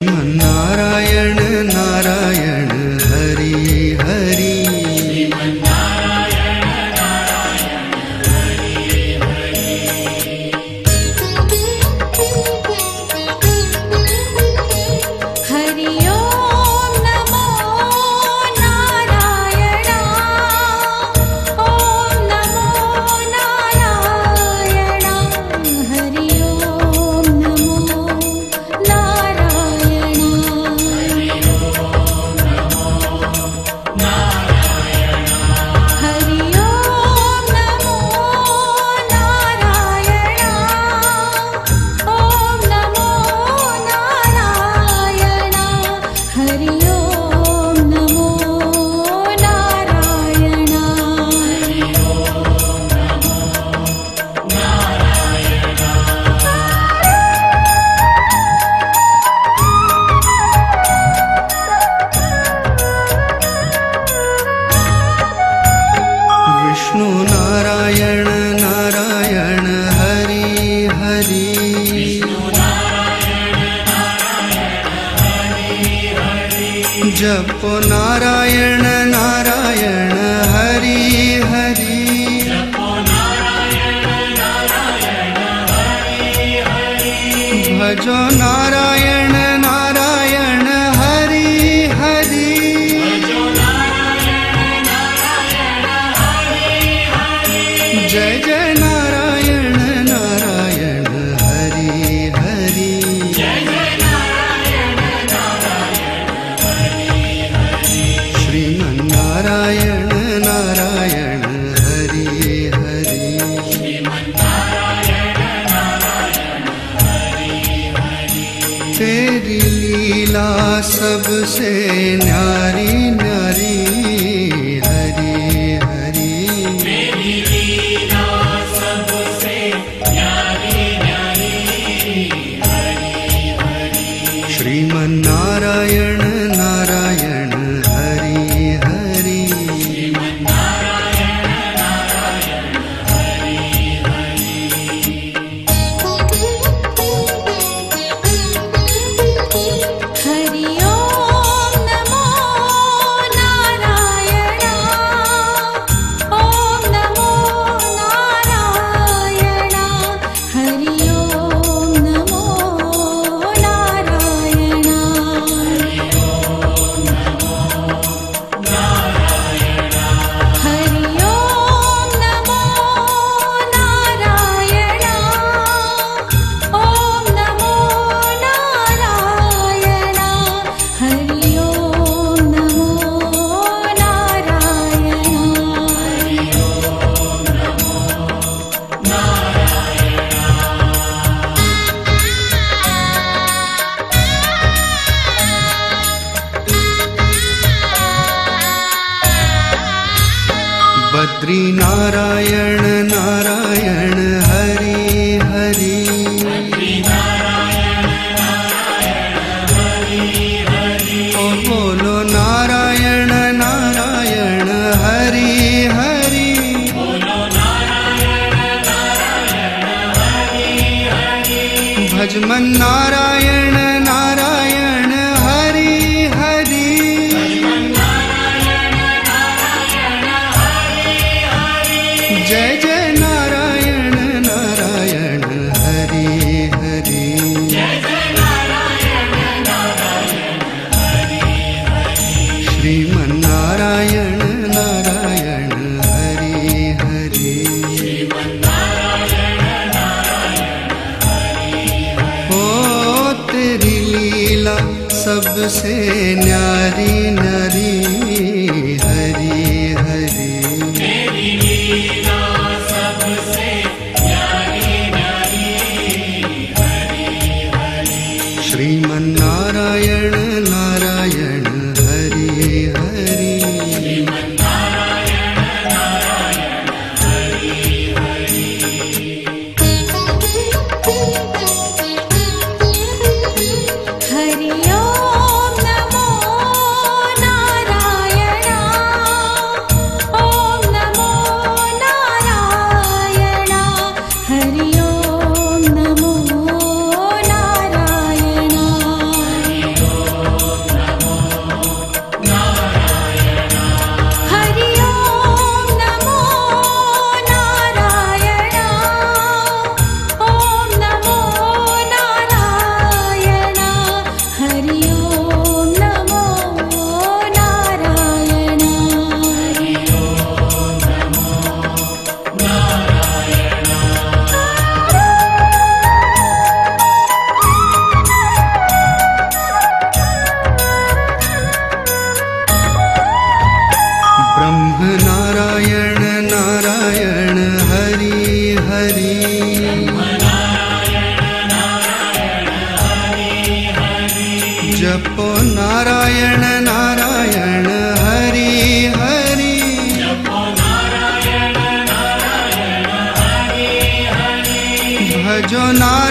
नारायण नारायण हरि हरि नारायण नारायण हरि हरि जपो नारायण नारायण हरि हरि भजो नारायण नारायण हरि हरि जय जय नारायण नारायण हरि हरि श्रीमन्नारायण नारायण हरि हरि तेरी लीला सबसे न्यारी न्यारी श्रीमन्नारायण नारायण हरि हरि हरि ओम नमो नारायण ओम नमो नारायण हरि ओम नमो नारायण हरि ओम नमो नारायण ओम नमो नारायण हरि ओम नमो बद्री नारायण नारायण हरि हरि ओ बोलो नारायण नारायण हरि हरि भजमन नारायण नारायण हरि हरि जय जय नारायण नारायण हरि हरि श्रीमन्नारायण नारायण हरि हरि ओ तेरी लीला सबसे न्यारी न्यारी हरि हरि श्रीमन्नारायण नारायण हरि हरि हरि ओम नमो नारायण ओम नमो नारायण हरि ओम नमो नारायण ब्रह्म नारायण नारायण हरि हरि जपो नारायण नारायण हरि हरि भजो नारायण